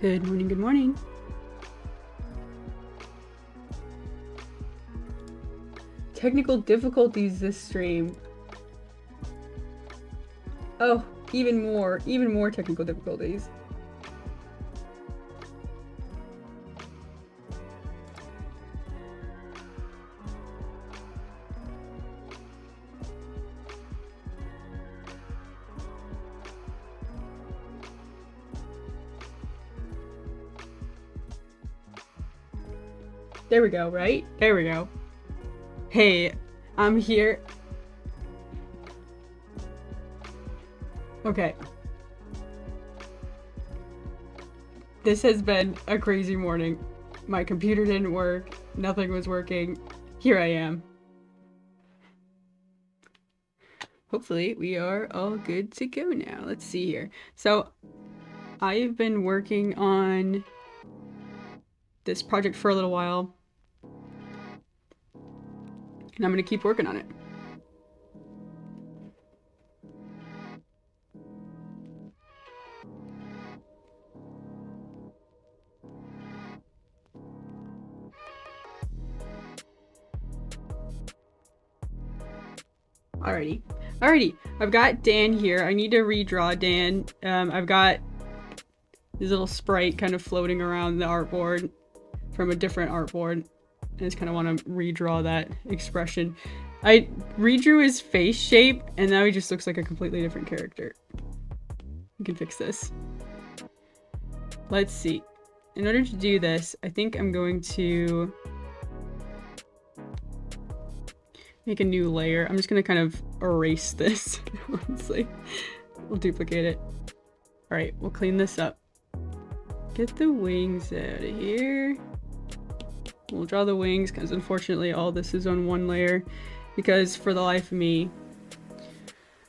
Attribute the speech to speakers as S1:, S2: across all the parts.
S1: Good morning, good morning. Technical difficulties this stream. Oh, even more technical difficulties. There we go, right? There we go. Hey, I'm here. Okay. This has been a crazy morning. My computer didn't work. Nothing was working. Here I am. Hopefully we are all good to go now. Let's see here. So I've been working on this project for a little while. And I'm gonna keep working on it. Alrighty. I've got Dan here. I need to redraw Dan. I've got this little sprite kind of floating around the artboard from a different artboard. I just kind of want to redraw that expression. I redrew his face shape, and now he just looks like a completely different character. We can fix this. Let's see. In order to do this, I think I'm going to make a new layer. I'm just going to kind of erase this, honestly. We'll duplicate it. Alright, we'll clean this up. Get the wings out of here. We'll draw the wings, because unfortunately all this is on one layer, because for the life of me,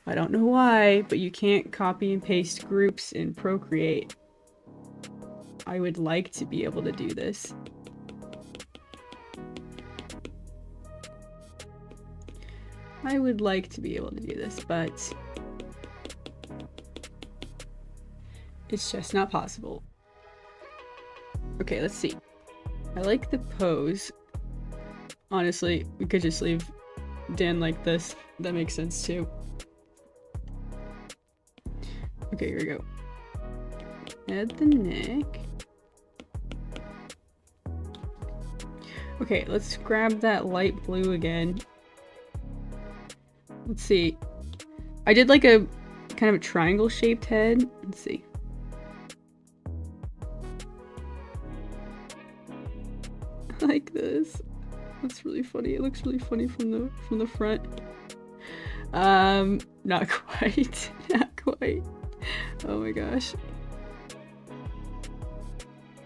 S1: I don't know why, but you can't copy and paste groups in Procreate. I would like to be able to do this. I would like to be able to do this, but it's just not possible. Okay, let's see. I like the pose. Honestly, we could just leave Dan like this. That makes sense too. Okay, here we go. Add the neck. Okay, let's grab that light blue again. Let's see. I did like a kind of a triangle shaped head. Let's see. Like this. That's really funny. It looks really funny from the front. Not quite. Not quite. Oh my gosh.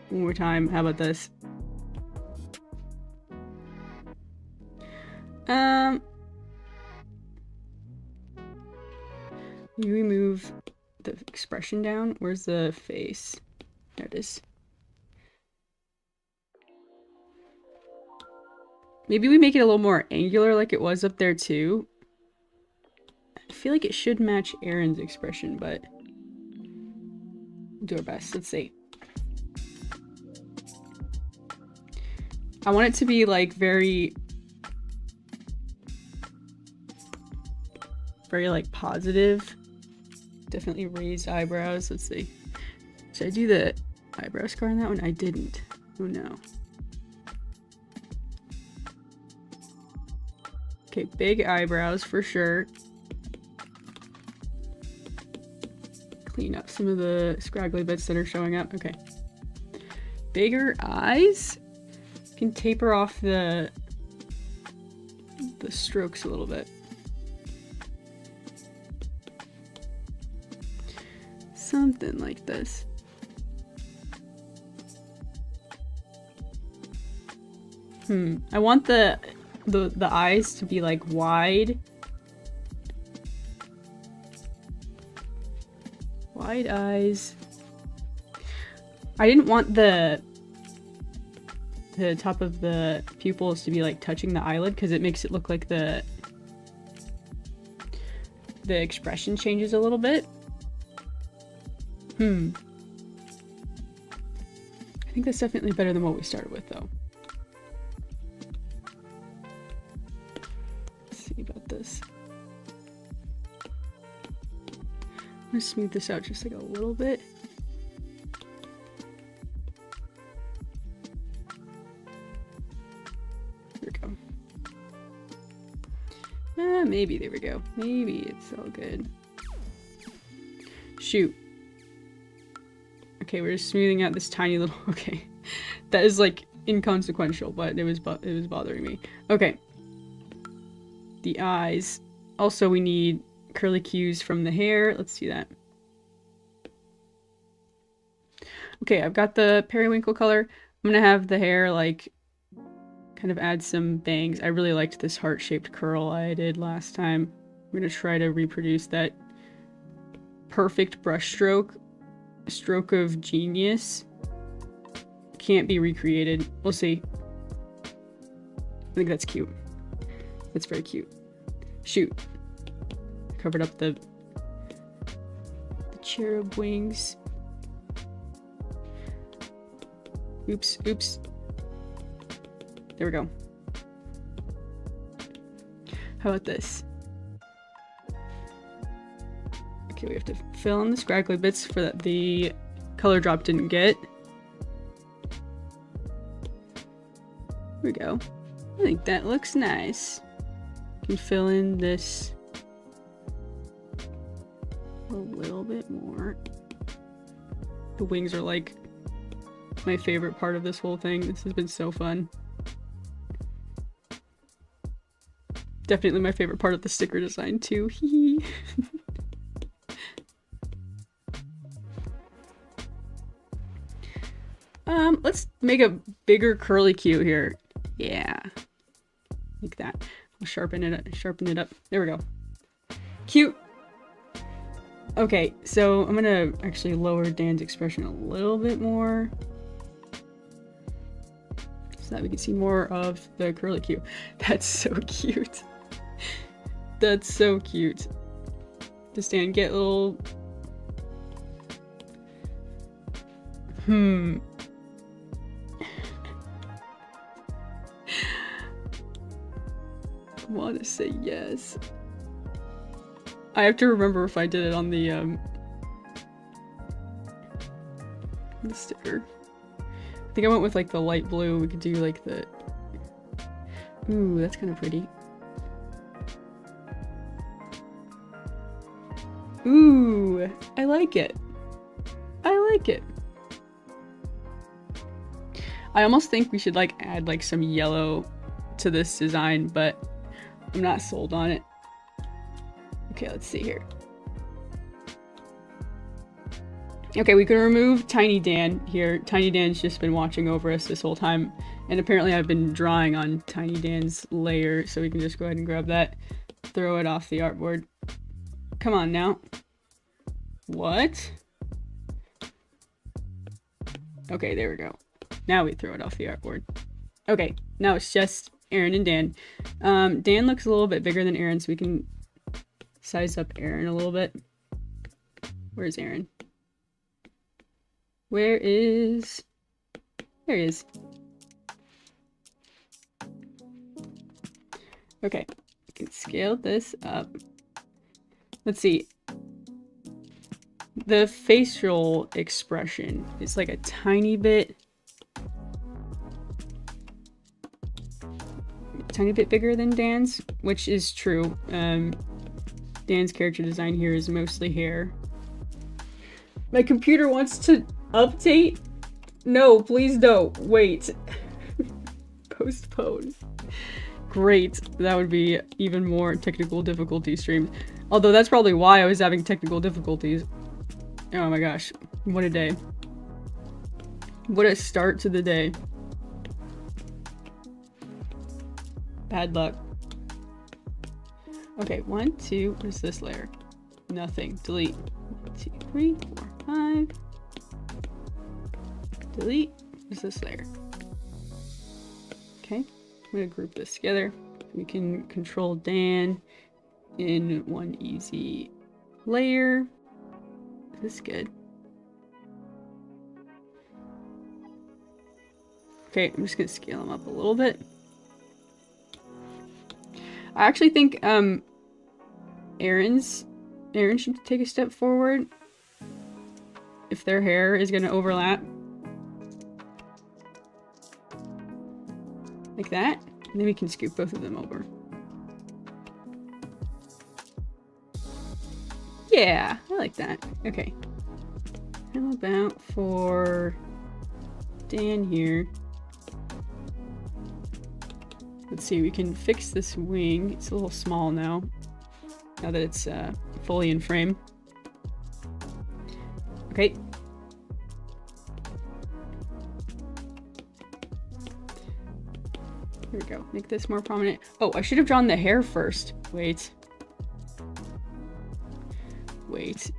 S1: One more time. How about this? We move the expression down. Where's the face? There it is. Maybe we make it a little more angular like it was up there too. I feel like it should match Aaron's expression, but we'll do our best. Let's see. I want it to be like very like positive. Definitely raised eyebrows. Let's see. Should I do the eyebrow scar on that one? I didn't. Oh no. Okay, big eyebrows for sure. Clean up some of the scraggly bits that are showing up. Okay. Bigger eyes. Can taper off the strokes a little bit. Something like this. I want the eyes to be like wide. Wide eyes. I didn't want the top of the pupils to be like touching the eyelid because it makes it look like the expression changes a little bit. think that's definitely better than what we started with, though. Let's see about this. I'm gonna smooth this out just like a little bit. There we go. Maybe, there we go. Maybe it's all good. Shoot. Okay, we're just smoothing out this tiny little, okay. That is like inconsequential, but it was bothering me. Okay. The eyes. Also, we need curly cues from the hair. Let's do that. Okay, I've got the periwinkle color. I'm gonna have the hair like kind of add some bangs. I really liked this heart-shaped curl I did last time. I'm gonna try to reproduce that perfect brush stroke. Stroke of genius. Can't be recreated. We'll see. I think that's cute. That's very cute. Shoot. Covered up the cherub wings. Oops, oops. There we go. How about this? Okay, we have to fill in the scraggly bits for that the color drop didn't get. Here we go. I think that looks nice. Can fill in this a little bit more. The wings are like my favorite part of this whole thing. This has been so fun. Definitely my favorite part of the sticker design too. Hee. Let's make a bigger curly cue here. Yeah. Like that. I'll sharpen it up. There we go. Cute. Okay, so I'm gonna actually lower Dan's expression a little bit more so that we can see more of the curly cue. That's so cute. That's so cute. Does Dan get a little... I want to say yes. I have to remember if I did it on the sticker. I think I went with like the light blue. We could do like the... Ooh, that's kind of pretty. Ooh, I like it. I like it. I almost think we should like add like some yellow to this design, but I'm not sold on it. Okay, let's see here. Okay, we can remove Tiny Dan here. Tiny Dan's just been watching over us this whole time, and apparently I've been drawing on Tiny Dan's layer, so we can just go ahead and grab that, throw it off the artboard. Come on now. What? Okay, there we go. Now we throw it off the artboard. Okay, now it's just Aaron and Dan. Dan looks a little bit bigger than Aaron, so we can size up Aaron a little bit. Where's Aaron? Where is... There he is. Okay, we can scale this up. Let's see. The facial expression is like a tiny bit bigger than Dan's, which is true. Dan's character design here is mostly hair. My computer wants to update? No, please don't. Wait. Postpone. Great. That would be even more technical difficulty streams. Although that's probably why I was having technical difficulties. Oh my gosh. What a day. What a start to the day. Bad luck. Okay, 1, 2, what is this layer? Nothing. Delete. 1, 2, 3, 4, 5. Delete. What is this layer? Okay, I'm gonna group this together. We can control Dan in one easy layer. Is this good? Okay, I'm just gonna scale him up a little bit. I actually think Aaron should take a step forward if their hair is gonna overlap. Like that. And then we can scoop both of them over. Yeah, I like that. Okay. How about for Dan here? Let's see, we can fix this wing. It's a little small now that it's fully in frame. Okay. Here we go. Make this more prominent. Oh, I should have drawn the hair first. Wait. Wait.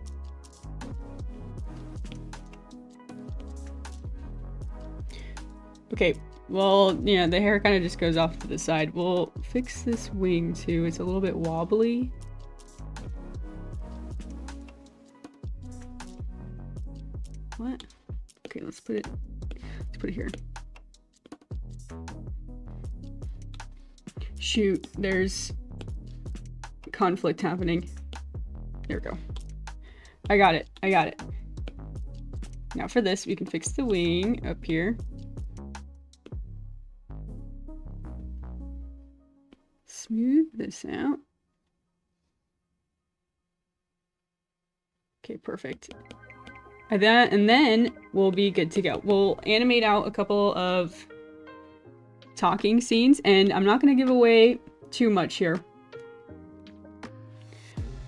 S1: Okay. Well, yeah, the hair kind of just goes off to the side. We'll fix this wing too. It's a little bit wobbly. What? Okay, let's put it here. Shoot, there's conflict happening. There we go. I got it. I got it. Now for this, we can fix the wing up here. Smooth this out. Okay, perfect. And then we'll be good to go. We'll animate out a couple of talking scenes, and I'm not going to give away too much here.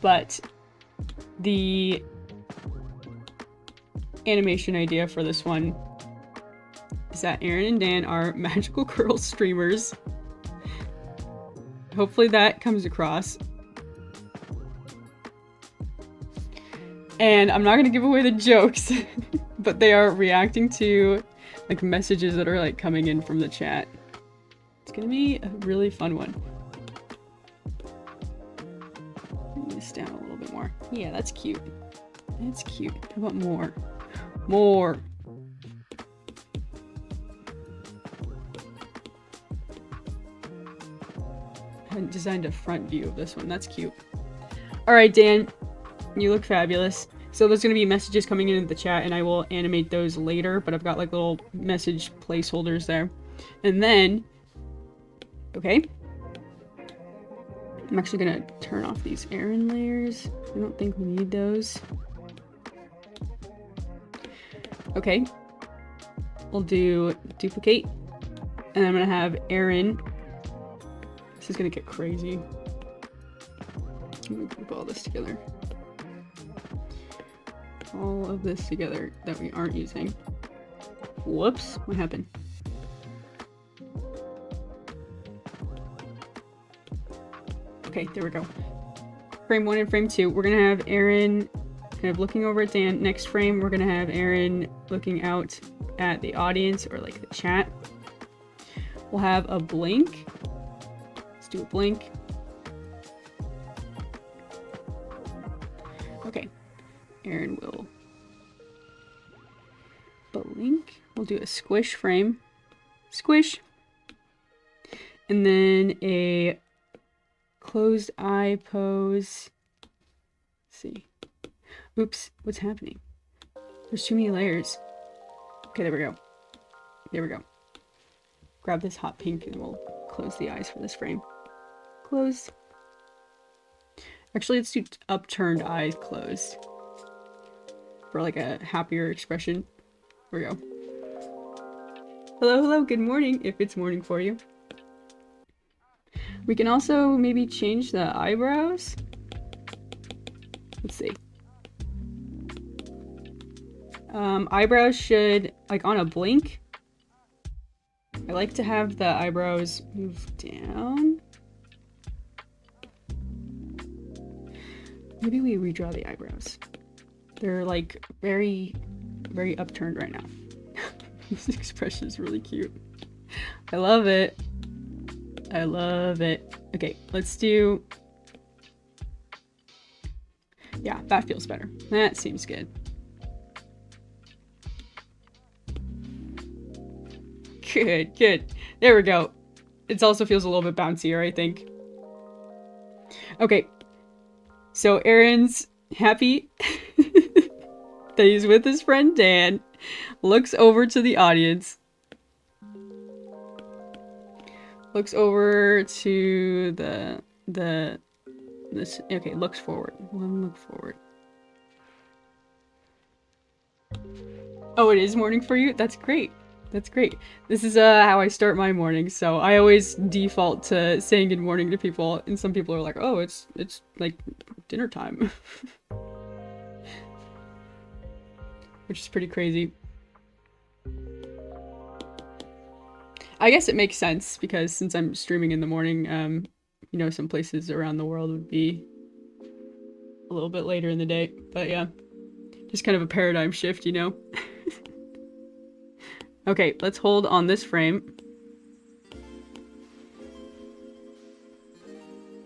S1: But the animation idea for this one is that Aaron and Dan are magical girl streamers. Hopefully that comes across. And I'm not gonna give away the jokes, but they are reacting to like messages that are like coming in from the chat. It's gonna be a really fun one. Bring this down a little bit more. Yeah, that's cute. That's cute. How about more? More. I hadn't designed a front view of this one. That's cute. All right, Dan. You look fabulous. So there's going to be messages coming into the chat, and I will animate those later, but I've got like little message placeholders there. And then, okay. I'm actually going to turn off these Aaron layers. I don't think we need those. Okay. We'll do duplicate. And I'm going to have Aaron. This is going to get crazy. Let me group all this together. All of this together that we aren't using. Whoops, what happened? Okay, there we go. Frame 1 and frame 2. We're gonna have Aaron kind of looking over at Dan. Next frame, we're gonna have Aaron looking out at the audience or like the chat. We'll have a blink. Let's do a blink. Okay. Aaron will blink. We'll do a squish frame. Squish. And then a closed eye pose. Let's see. Oops, what's happening? There's too many layers. Okay, there we go. There we go. Grab this hot pink and we'll close the eyes for this frame. Close. Actually, let's do upturned eyes closed. For like a happier expression. Here we go. Hello, hello, good morning, if it's morning for you. We can also maybe change the eyebrows. Let's see. Eyebrows should, like on a blink, I like to have the eyebrows move down. Maybe we redraw the eyebrows. They're like very, very upturned right now. This expression is really cute. I love it. I love it. Okay, let's do... Yeah, that feels better. That seems good. Good, good. There we go. It also feels a little bit bouncier, I think. Okay. So Aaron's happy that he's with his friend Dan. Looks over to the audience. Looks over to this. Okay, looks forward. One look forward. Oh, it is morning for you? That's great. That's great. This is how I start my morning, so I always default to saying good morning to people, and some people are like, oh, it's like dinner time. Which is pretty crazy. I guess it makes sense, because since I'm streaming in the morning, you know, some places around the world would be a little bit later in the day, but yeah. Just kind of a paradigm shift, you know? Okay, let's hold on this frame.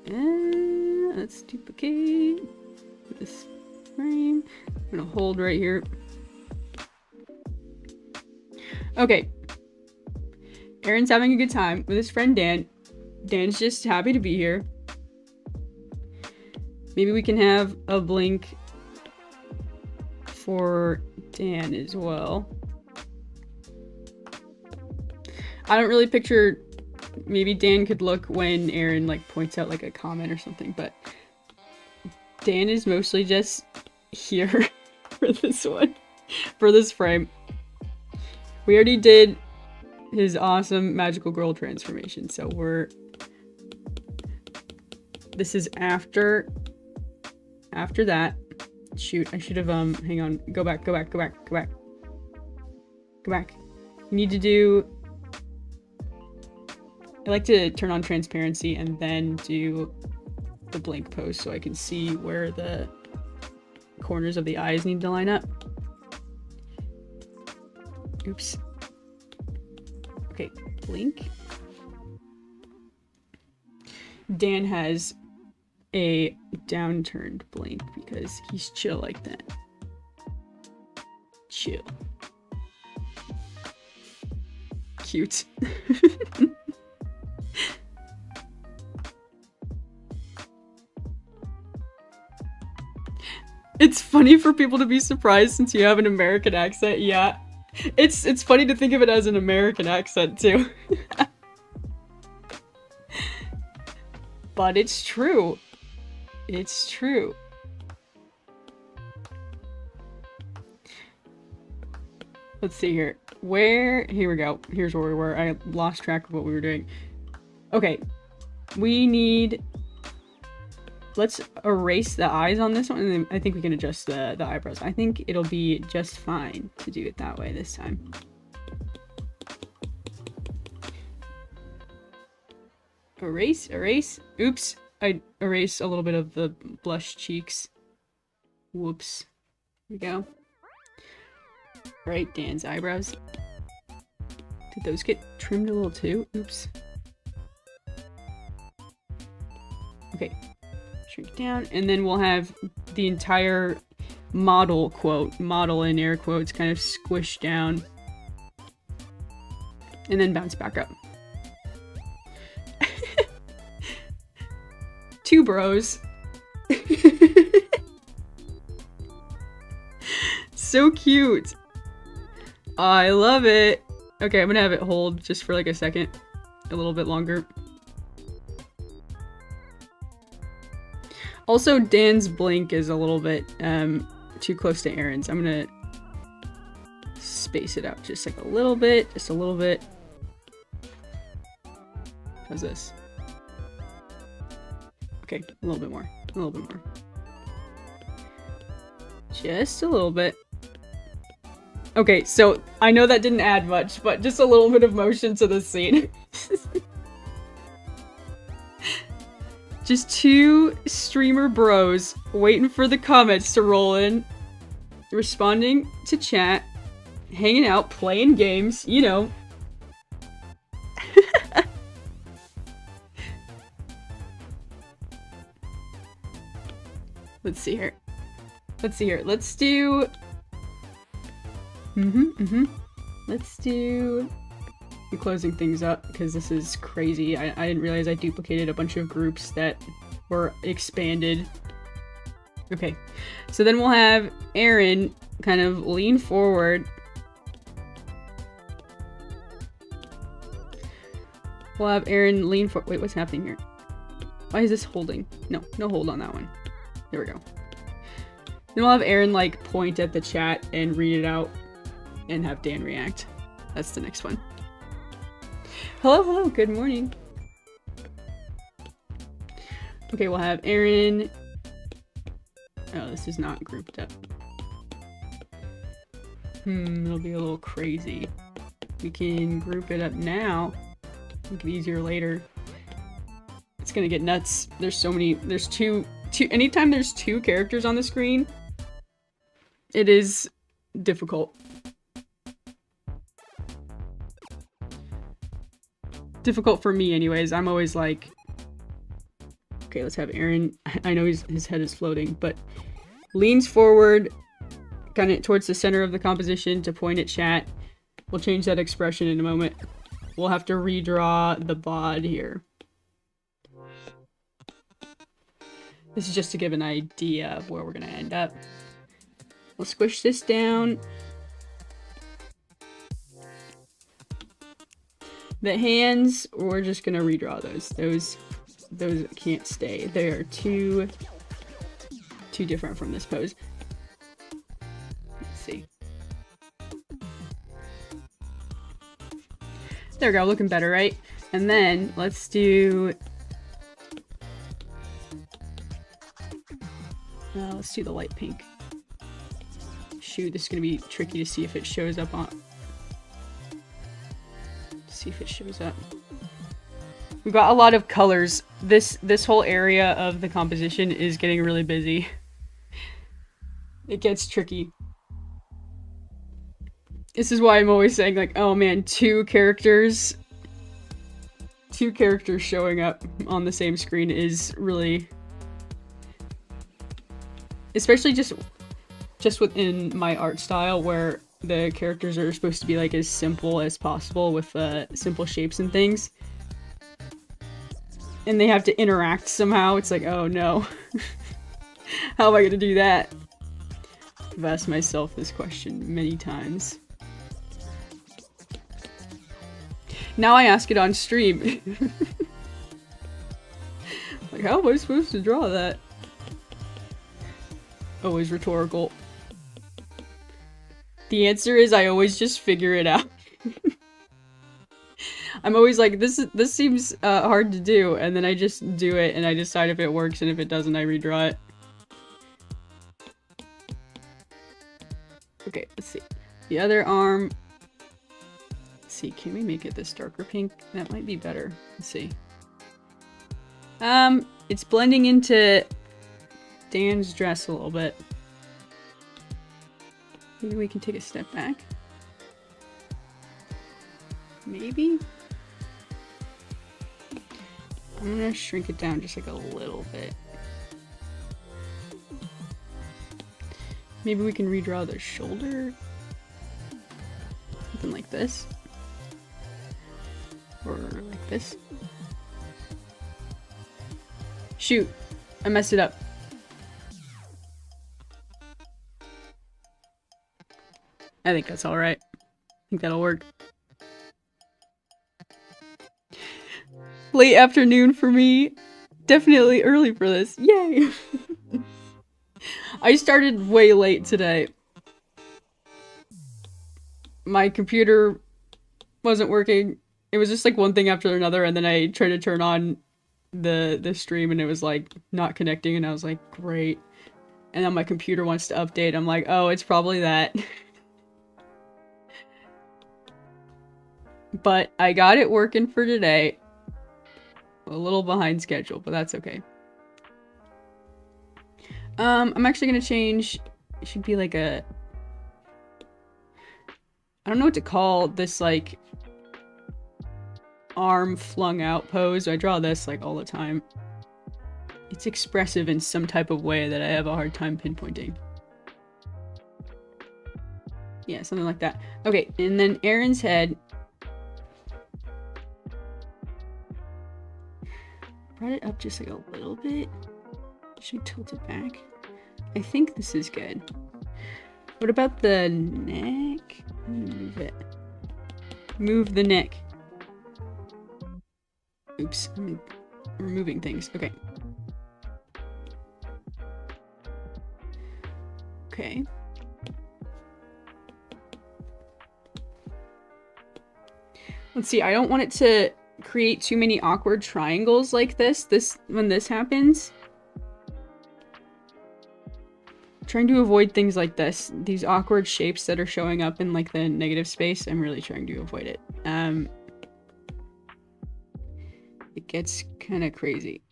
S1: And let's duplicate this frame. I'm gonna hold right here. Okay. Aaron's having a good time with his friend Dan. Dan's just happy to be here. Maybe we can have a blink for Dan as well. I don't really picture, maybe Dan could look when Aaron like points out like a comment or something, but Dan is mostly just here for this one, for this frame. We already did his awesome magical girl transformation, so this is after that. Shoot, I should have, hang on, go back. You need to do, I like to turn on transparency and then do the blink pose so I can see where the corners of the eyes need to line up. Oops. Okay, blink. Dan has a downturned blink because he's chill like that. Chill. Cute. It's funny for people to be surprised since you have an American accent, yeah. It's funny to think of it as an American accent too. But it's true. It's true. Let's see here. Here we go. Here's where we were. I lost track of what we were doing. Okay. We need... Let's erase the eyes on this one, and then I think we can adjust the eyebrows. I think it'll be just fine to do it that way this time. Erase, erase. Oops. I erased a little bit of the blush cheeks. Whoops. Here we go. Right, Dan's eyebrows. Did those get trimmed a little too? Oops. Okay. Shrink it down, and then we'll have the entire model quote, model in air quotes, kind of squished down. And then bounce back up. Two bros. So cute. I love it. Okay, I'm gonna have it hold just for like a second. A little bit longer. Also, Dan's blink is a little bit too close to Aaron's. I'm gonna space it out just like a little bit. Just a little bit. How's this? Okay, a little bit more. A little bit more. Just a little bit. Okay, so I know that didn't add much, but just a little bit of motion to the scene. Just two streamer bros waiting for the comments to roll in, responding to chat, hanging out, playing games, you know. Let's see here. Let's see here. Let's do... Let's do I'm closing things up because this is crazy. I didn't realize I duplicated a bunch of groups that were expanded. Okay, so then we'll have Aaron kind of lean forward. We'll have Aaron lean forward. Wait, what's happening here? Why is this holding? No, no hold on that one. There we go. Then we'll have Aaron like point at the chat and read it out and have Dan react. That's the next one. Hello, hello, good morning. Okay, we'll have Aaron. Oh, this is not grouped up. It'll be a little crazy. We can group it up now. Make it easier later. It's gonna get nuts. There's so many. There's two. Anytime there's two characters on the screen, it is difficult. Difficult for me, anyways. I'm always like, okay, let's have Aaron. I know his head is floating, but leans forward, kind of towards the center of the composition to point at chat. We'll change that expression in a moment. We'll have to redraw the bod here. This is just to give an idea of where we're gonna end up. We'll squish this down. The hands, we're just gonna redraw those. Those can't stay. They are too different from this pose. Let's see. There we go, looking better, right? And then let's do the light pink. Shoot, this is gonna be tricky to see if it shows up on. See if it shows up. We've got a lot of colors. This whole area of the composition is getting really busy. It gets tricky. This is why I'm always saying, like, oh man, two characters showing up on the same screen is really, especially just within my art style, where the characters are supposed to be like as simple as possible with simple shapes and things, and they have to interact somehow. It's like, oh no. How am I gonna do that? I've asked myself this question many times. Now I ask it on stream. Like, how am I supposed to draw that? Always rhetorical. The answer is I always just figure it out. I'm always like, this seems hard to do, and then I just do it, and I decide if it works, and if it doesn't, I redraw it. Okay, let's see. The other arm. Let's see, can we make it this darker pink? That might be better. Let's see. It's blending into Dan's dress a little bit. Maybe we can take a step back. Maybe? I'm gonna shrink it down just like a little bit. Maybe we can redraw the shoulder. Something like this. Or like this. Shoot! I messed it up. I think that's alright. I think that'll work. Late afternoon for me. Definitely early for this. Yay! I started way late today. My computer wasn't working. It was just like one thing after another, and then I tried to turn on the stream and it was like not connecting, and I was like, great. And then my computer wants to update. I'm like, oh, it's probably that. But I got it working for today. A little behind schedule, but that's okay. I'm actually gonna change. It should be like a, I don't know what to call this, like arm flung out pose. I draw this like all the time. It's expressive in some type of way that I have a hard time pinpointing. Yeah, something like that. Okay, and then Aaron's head. brought it up just like a little bit. Should we tilt it back? I think this is good. What about the neck? I'm gonna move it. Move the neck. Oops, I'm removing things. Okay. Okay. Let's see, I don't want it to create too many awkward triangles like this when this happens. Trying to avoid things like this. These awkward shapes that are showing up in like the negative space. I'm really trying to avoid it. It gets kind of crazy.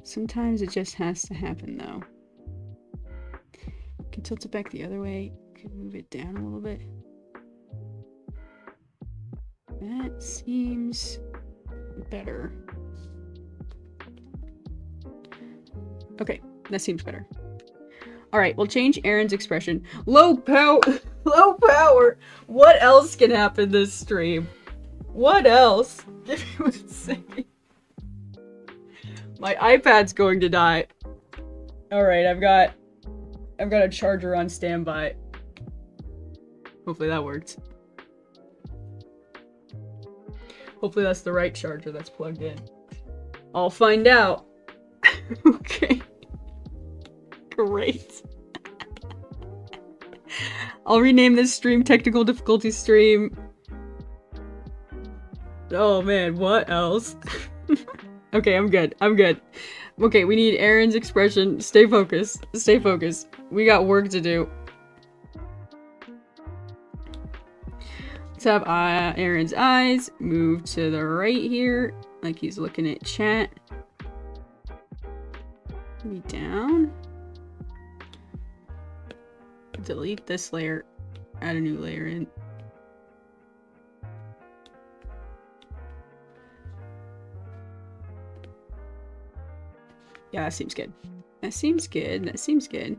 S1: Sometimes it just has to happen though. Can tilt it back the other way. Can move it down a little bit. That seems better. Okay, that seems better. Alright, we'll change Aaron's expression. Low power! Low power! What else can happen this stream? What else? Give me 1 second. My iPad's going to die. Alright, I've got a charger on standby. Hopefully that worked. Hopefully that's the right charger that's plugged in. I'll find out. Okay. Great. I'll rename this stream Technical Difficulty Stream. Oh man, what else? Okay, I'm good. I'm good. Okay, we need Aaron's expression. Stay focused. Stay focused. We got work to do. Let's have Aaron's eyes move to the right here, like he's looking at chat. Maybe down. Delete this layer. Add a new layer in. Yeah, that seems good. That seems good. That seems good.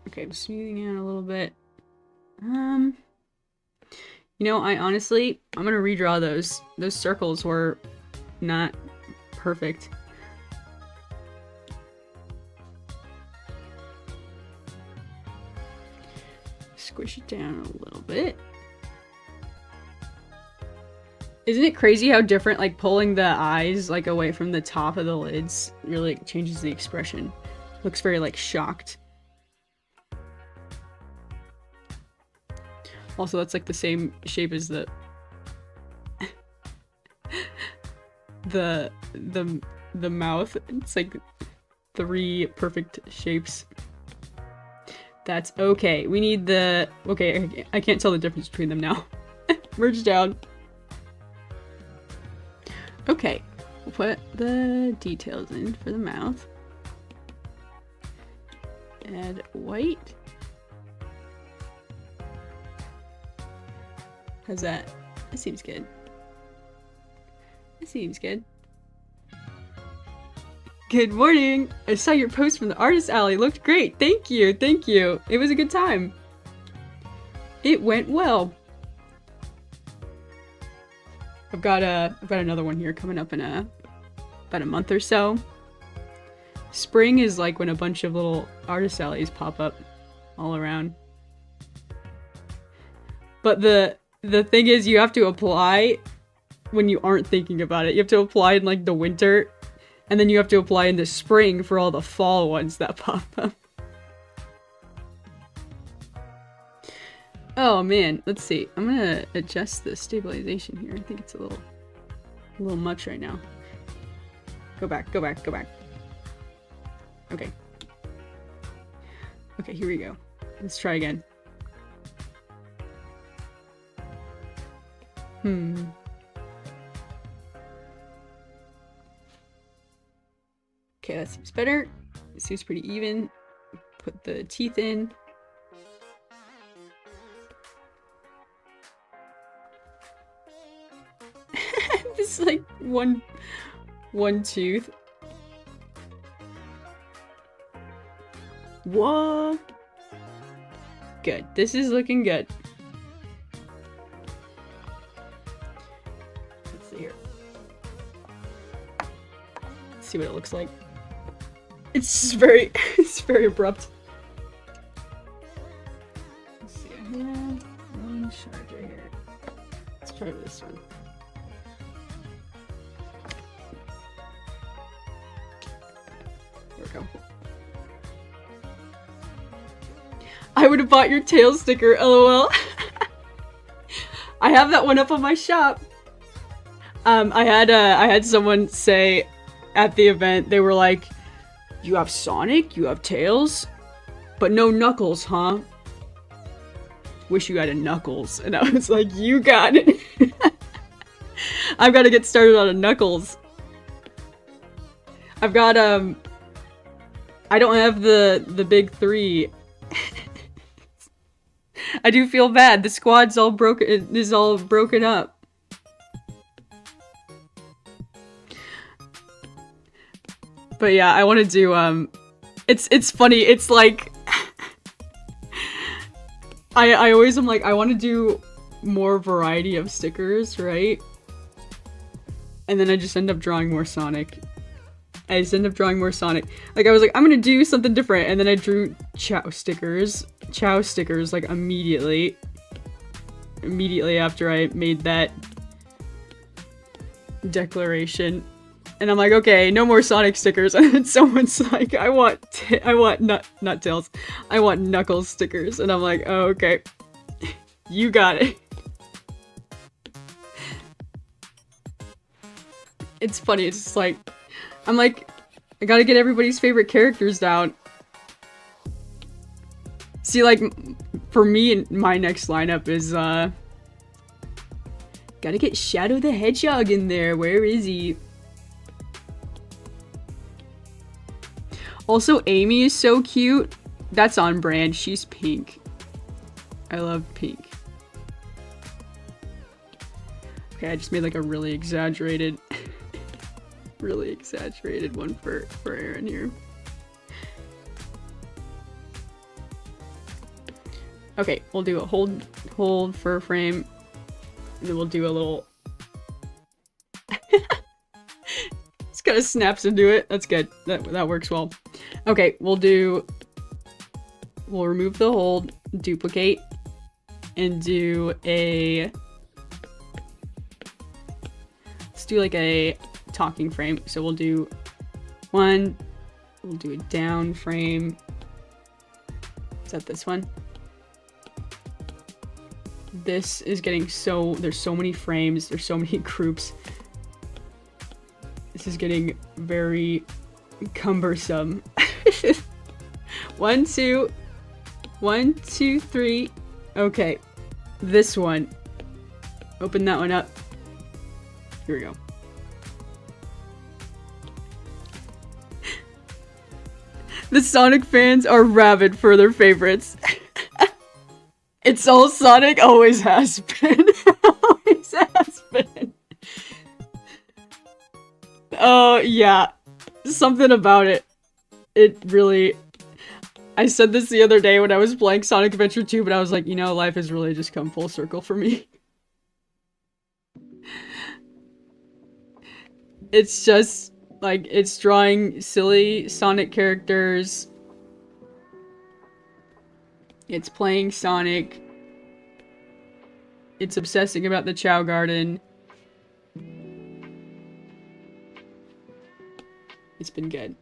S1: Okay, I'm smoothing out a little bit. You know, I'm gonna redraw those. Those circles were not perfect. Squish it down a little bit. Isn't it crazy how different, like, pulling the eyes, like, away from the top of the lids really changes the expression? Looks very, like, shocked. Also, that's, like, the same shape as the... the mouth. It's, like, 3 perfect shapes. That's okay. We need the... Okay, I can't tell the difference between them now. Merge down. Okay, we'll put the details in for the mouth. Add white. How's that? That seems good. That seems good. Good morning! I saw your post from the Artist Alley. Looked great. Thank you. Thank you. It was a good time. It went well. I've got another one here coming up in about a month or so. Spring is like when a bunch of little artist alleys pop up all around. But the thing is, you have to apply when you aren't thinking about it. You have to apply in like the winter, and then you have to apply in the spring for all the fall ones that pop up. Oh man, let's see. I'm gonna adjust the stabilization here. I think it's a little much right now. Go back, go back, go back. Okay. Okay, here we go. Let's try again. Okay, that seems better. It seems pretty even. Put the teeth in. This is like one tooth. What? good. This is looking good. Let's see here. Let's see what it looks like. It's just very, it's very abrupt. Let's see. I have one shard right here. Let's try this one. There we go. I would have bought your tail sticker, lol. I have that one up on my shop. I had someone say at the event, they were like, "You have Sonic, you have Tails, but no Knuckles, huh? Wish you had a Knuckles." And I was like, you got it. I've got to get started on a Knuckles. I've got, I don't have the big three. I do feel bad. The squad's all broken. It is all broken up. But yeah, I want to do, it's funny. It's like, I always am like, I want to do more variety of stickers, right? And then I just end up drawing more Sonic. I just end up drawing more Sonic. Like, I was like, I'm gonna do something different, and then I drew Chow stickers. Chow stickers, like, immediately. Immediately after I made that declaration. And I'm like, okay, no more Sonic stickers. And then someone's like, I want not Tails. I want Knuckles stickers. And I'm like, oh, okay. You got it. It's funny, it's just like, I'm like, I gotta get everybody's favorite characters down. See, like, for me, my next lineup is, gotta get Shadow the Hedgehog in there. Where is he? Also, Amy is so cute. That's on brand. She's pink. I love pink. Okay, I just made like a really exaggerated really exaggerated one for Aaron here. Okay, we'll do a hold for a frame, and then we'll do a little just kind of snaps into it. That's good. That works well. Okay, we'll remove the hold, duplicate, and do a, let's do like a talking frame. So we'll do one, we'll do a down frame. Is that this one? This is getting so, there's so many frames, there's so many groups. This is getting very cumbersome. 1, 2, 1, 2, 3. Okay, this one. Open that one up. Here we go. The Sonic fans are rabid for their favorites. It's all Sonic, always has been. Always has been. Oh, yeah. Something about it. It really... I said this the other day when I was playing Sonic Adventure 2, but I was like, you know, life has really just come full circle for me. It's just... like, it's drawing silly Sonic characters. It's playing Sonic. It's obsessing about the Chow Garden. It's been good.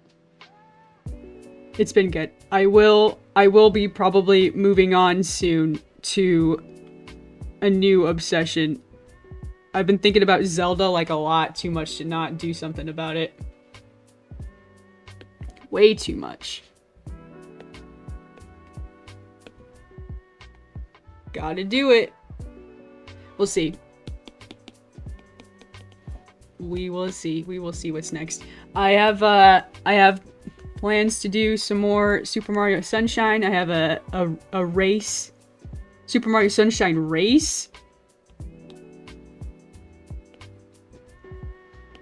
S1: It's been good. I will be probably moving on soon to a new obsession. I've been thinking about Zelda like a lot too much to not do something about it. Way too much. Gotta do it. We'll see. We will see. We will see what's next. I have plans to do some more Super Mario Sunshine. I have a race. Super Mario Sunshine race.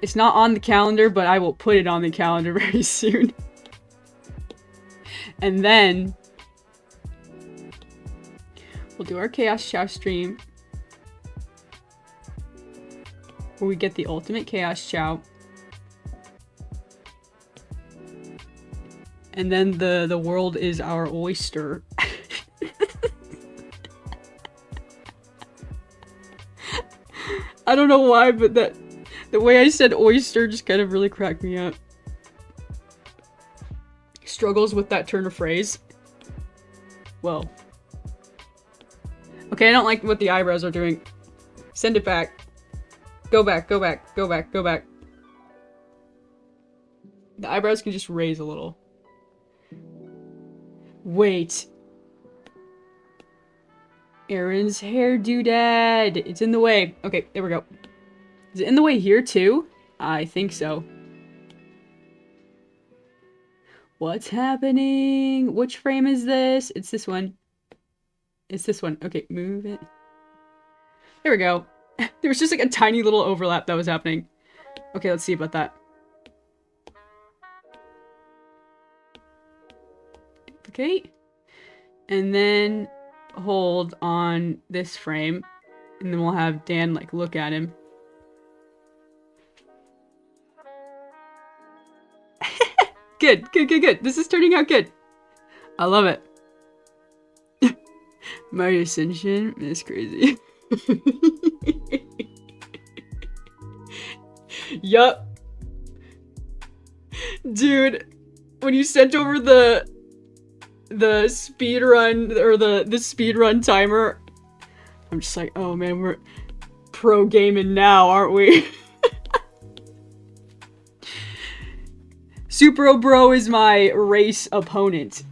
S1: It's not on the calendar, but I will put it on the calendar very soon. And then We'll do our Chaos Chow stream, where we get the ultimate Chaos Chow. And then the world is our oyster. I don't know why, but the way I said oyster just kind of really cracked me up. Struggles with that turn of phrase. Well. Okay, I don't like what the eyebrows are doing. Send it back. Go back, go back, go back, go back. The eyebrows can just raise a little. Wait. Aaron's hair doodad. It's in the way. Okay, there we go. Is it in the way here too? I think so. What's happening? Which frame is this? It's this one. It's this one. Okay, move it. There we go. There was just like a tiny little overlap that was happening. Okay, let's see about that. Duplicate. And then hold on this frame. And then we'll have Dan like look at him. Good, good, good, good. This is turning out good. I love it. My ascension is crazy. Yup. Dude, when you sent over the speed run or the speed run timer, I'm just like, oh man, we're pro gaming now, aren't we? Super Bro is my race opponent.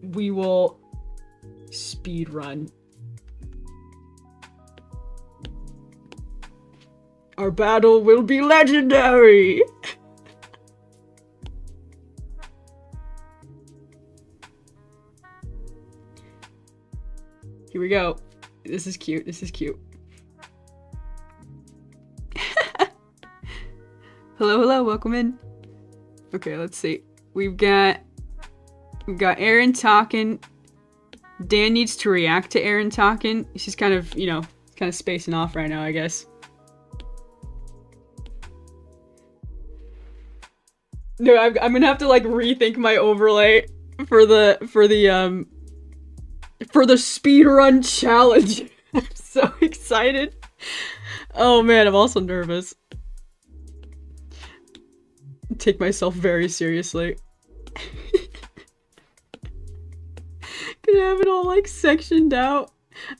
S1: We will speed run. Our battle will be legendary. Here we go. This is cute. This is cute. Hello, hello, welcome in. Okay, let's see. We've got Aaron talking. Dan needs to react to Aaron talking. He's just kind of, you know, kind of spacing off right now, I guess. No, I'm gonna have to like rethink my overlay for the speedrun challenge. I'm so excited. Oh man, I'm also nervous. Take myself very seriously. Gonna have it all like sectioned out.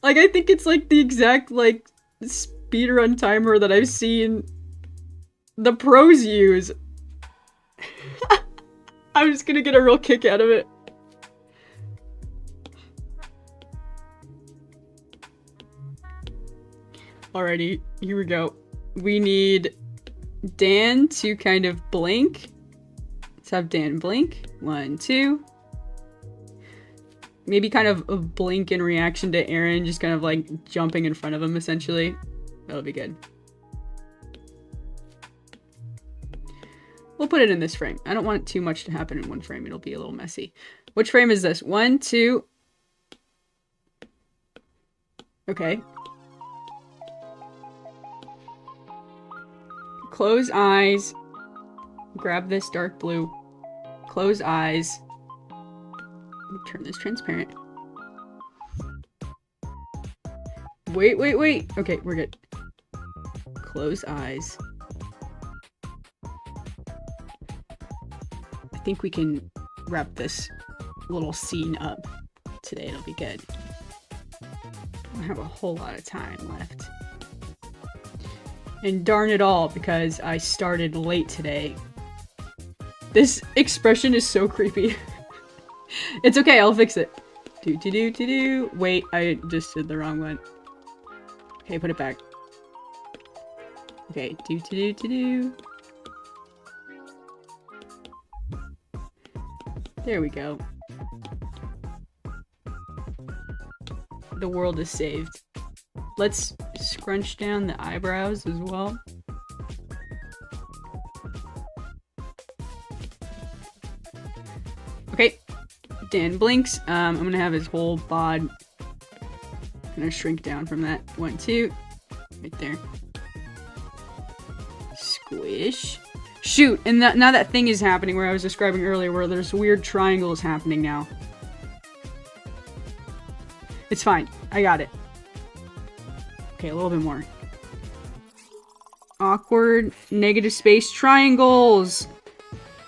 S1: Like I think it's like the exact like speedrun timer that I've seen the pros use. I'm just gonna get a real kick out of it. Alrighty, here we go. We need Dan to kind of blink. Let's have Dan blink. 1, 2. Maybe kind of a blink in reaction to Aaron, just kind of like jumping in front of him, essentially. That'll be good. We'll put it in this frame. I don't want too much to happen in one frame. It'll be a little messy. Which frame is this? 1, 2. Okay. Close eyes. Grab this dark blue. Close eyes. Let me turn this transparent. Wait, wait, wait. Okay, we're good. Close eyes. I think we can wrap this little scene up today. It'll be good. I have a whole lot of time left. And darn it all, because I started late today. This expression is so creepy. It's okay, I'll fix it. Do. Wait, I just did the wrong one. Okay, put it back. Okay, do. There we go. The world is saved. Let's scrunch down the eyebrows as well. Okay, Dan blinks. I'm gonna have his whole bod I'm gonna shrink down from that. 1, 2. Right there. Squish. Shoot! And now that thing is happening where I was describing earlier, where there's weird triangles happening now. It's fine. I got it. Okay, a little bit more. Awkward, negative space triangles!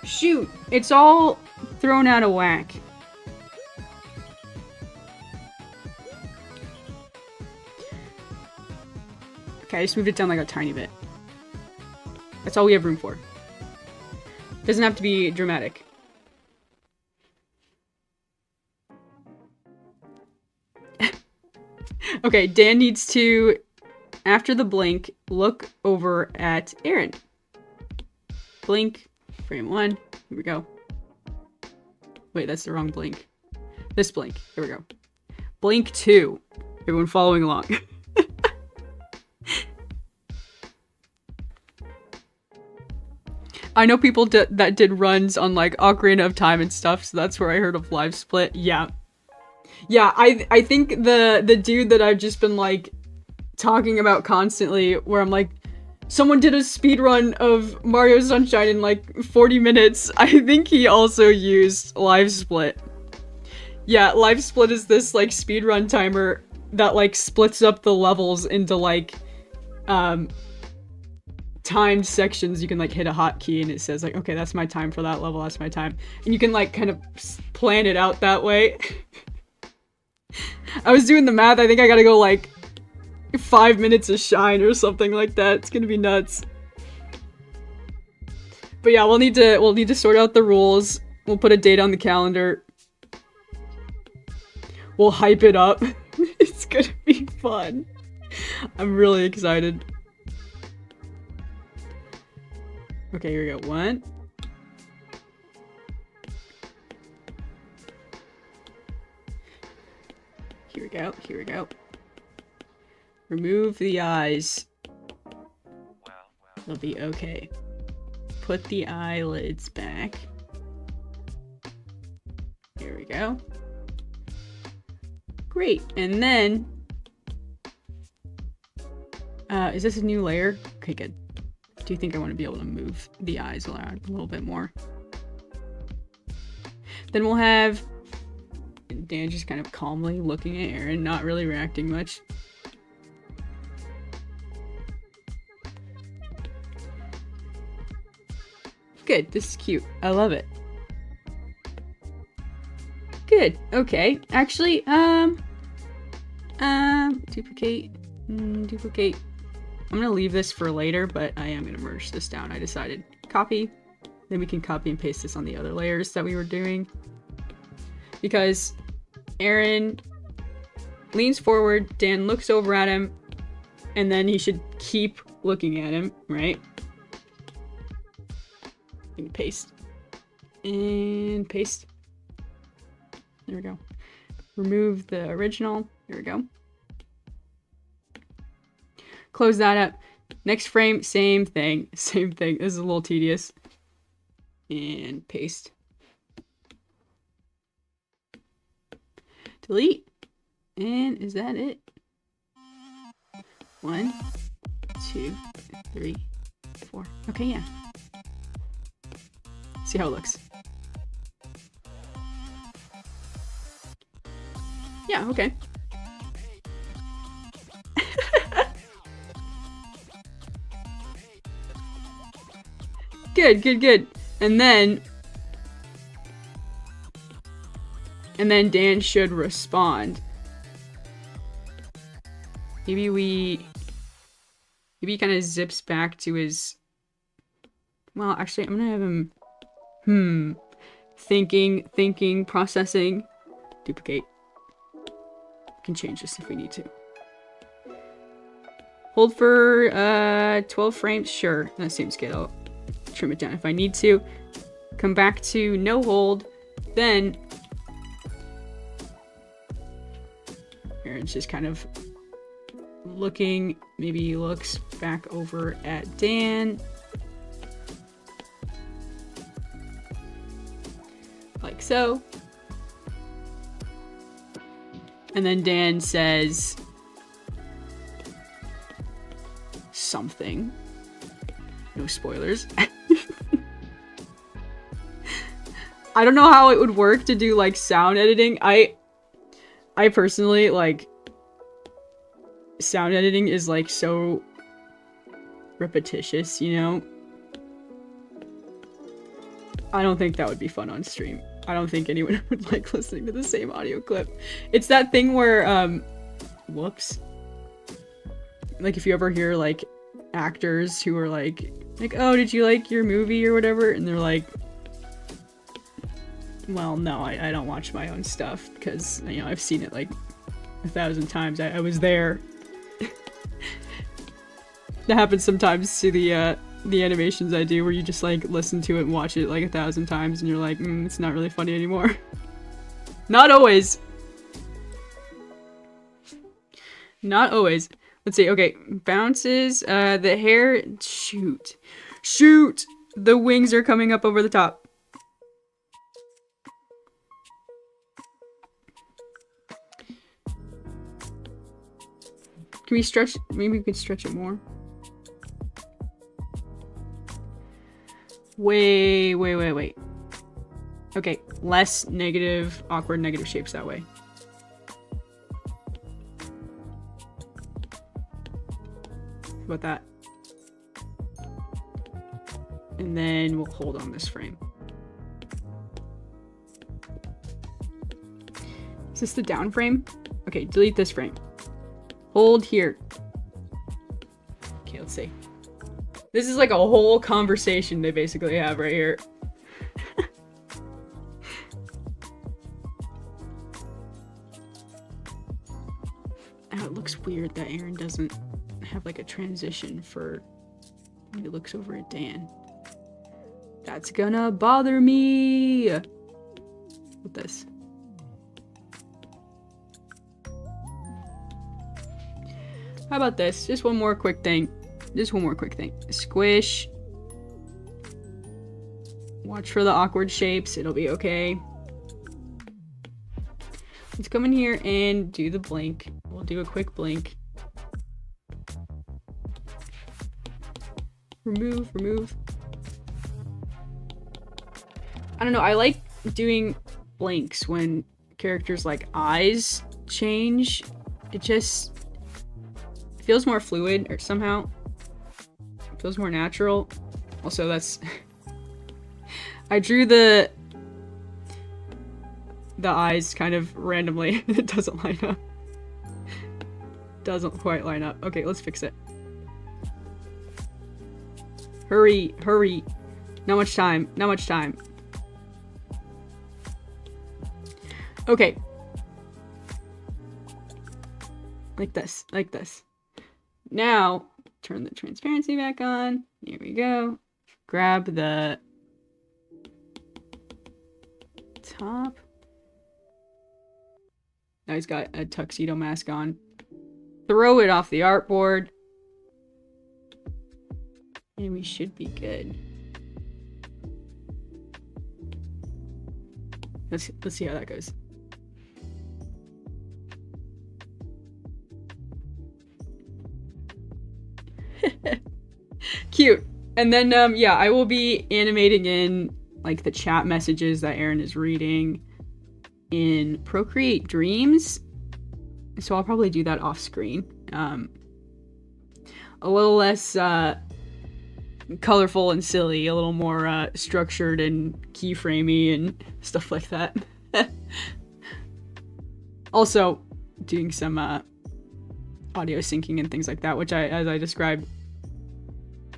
S1: Shoot! It's all thrown out of whack. Okay, I just moved it down like a tiny bit. That's all we have room for. Doesn't have to be dramatic. Okay, Dan needs to, after the blink, look over at Aaron. Blink. Frame 1. Here we go. Wait, that's the wrong blink. This blink. Here we go. Blink 2. Everyone following along. I know people that did runs on like Ocarina of Time and stuff, so that's where I heard of live split. Yeah. Yeah, I think the dude that I've just been like talking about constantly, where I'm like, someone did a speedrun of Mario Sunshine in like 40 minutes. I think he also used live split. Yeah, live split is this like speedrun timer that like splits up the levels into like timed sections. You can like hit a hotkey and it says like, okay, that's my time for that level, that's my time. And you can like kind of plan it out that way. I was doing the math, I think I gotta go like 5 minutes of shine or something like that. It's gonna be nuts. But yeah, we'll need to sort out the rules. We'll put a date on the calendar. We'll hype it up. It's gonna be fun. I'm really excited. Okay, here we go. 1. Here we go. Here we go. Remove the eyes. It'll be okay. Put the eyelids back. Here we go. Great. And then... is this a new layer? Okay, good. Do you think I want to be able to move the eyes around a little bit more? Then we'll have Dan just kind of calmly looking at Aaron, not really reacting much. Good, this is cute. I love it. Good, okay. Actually, duplicate, duplicate. I'm gonna leave this for later, but I am gonna merge this down. I decided. Copy. Then we can copy and paste this on the other layers that we were doing. Because Aaron leans forward, Dan looks over at him, and then he should keep looking at him, right? And paste. And paste. There we go. Remove the original. There we go. Close that up. Next frame, same thing. Same thing. This is a little tedious. And paste. Delete. And is that it? 1, 2, 3, 4. Okay, yeah. See how it looks. Yeah, okay. Good, good, good. And then Dan should respond. Maybe he kind of zips back to his... Well, actually, I'm gonna have him... Thinking, processing. Duplicate. We can change this if we need to. Hold for 12 frames? Sure, that seems good. I'll trim it down if I need to. Come back to no hold. Then Aaron's just kind of looking. Maybe he looks back over at Dan. Like so. And then Dan says, something. No spoilers. I don't know how it would work to do like sound editing. I personally like sound editing is like so repetitious, you know? I don't think that would be fun on stream. I don't think anyone would like listening to the same audio clip. It's that thing where, whoops. Like if you ever hear like actors who are like, oh, did you like your movie or whatever? And they're like, well, no, I don't watch my own stuff because, you know, I've seen it like 1,000 times. I was there. That happens sometimes to the animations I do where you just like listen to it and watch it like 1,000 times and you're like, it's not really funny anymore. Not always. Not always. Let's see. Okay. Bounces. The hair. Shoot. Shoot! The wings are coming up over the top. Can we stretch? Maybe we could stretch it more. Wait. Okay, less negative, awkward negative shapes that way. How about that? And then we'll hold on this frame. Is this the down frame? Okay, delete this frame. Hold here. Okay, let's see. This is like a whole conversation they basically have right here. Oh, it looks weird that Aaron doesn't have like a transition for when he looks over at Dan. That's gonna bother me. With this. How about this? Just one more quick thing. Squish. Watch for the awkward shapes. It'll be okay. Let's come in here and do the blink. We'll do a quick blink. Remove. I don't know. I like doing blinks when characters' like eyes change. It just feels more fluid or somehow. It feels more natural. Also, that's I drew the eyes kind of randomly. It doesn't line up. Doesn't quite line up. Okay, let's fix it. Hurry. Not much time. Okay. Like this. Now, turn the transparency back on. Here we go. Grab the top. Now he's got a tuxedo mask on. Throw it off the artboard. And we should be good. Let's see how that goes. Cute. And then yeah, I will be animating in like the chat messages that Aaron is reading in Procreate Dreams. So I'll probably do that off screen. A little less colorful and silly, a little more structured and keyframey and stuff like that. Also doing some audio syncing and things like that, which as I described,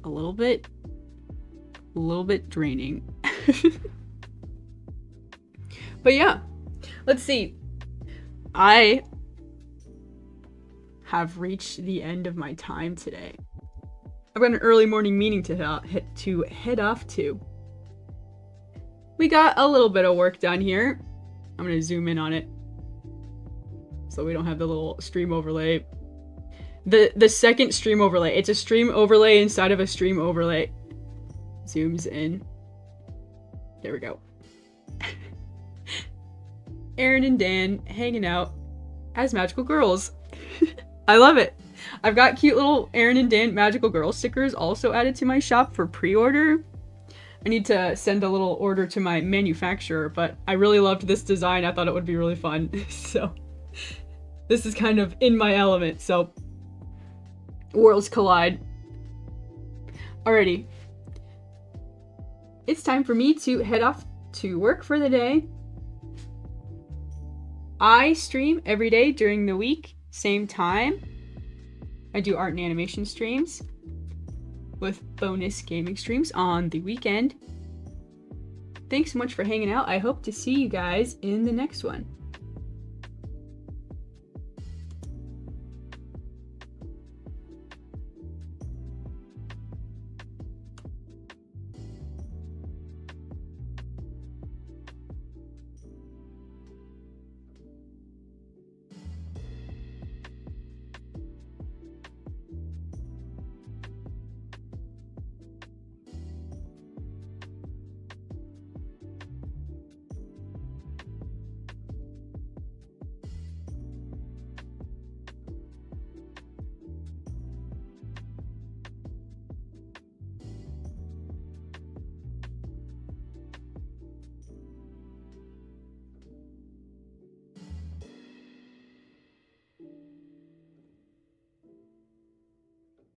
S1: a little bit draining. But yeah, let's see. I have reached the end of my time today. I've got an early morning meeting to head off to. We got a little bit of work done here. I'm gonna zoom in on it so we don't have the little stream overlay. The second stream overlay. It's a stream overlay inside of a stream overlay. Zooms in. There we go. Aaron and Dan hanging out as magical girls. I love it. I've got cute little Aaron and Dan magical girl stickers also added to my shop for pre-order. I need to send a little order to my manufacturer, but I really loved this design. I thought it would be really fun. So this is kind of in my element, so worlds collide. Alrighty. It's time for me to head off to work for the day. I stream every day during the week, same time. I do art and animation streams with bonus gaming streams on the weekend. Thanks so much for hanging out. I hope to see you guys in the next one.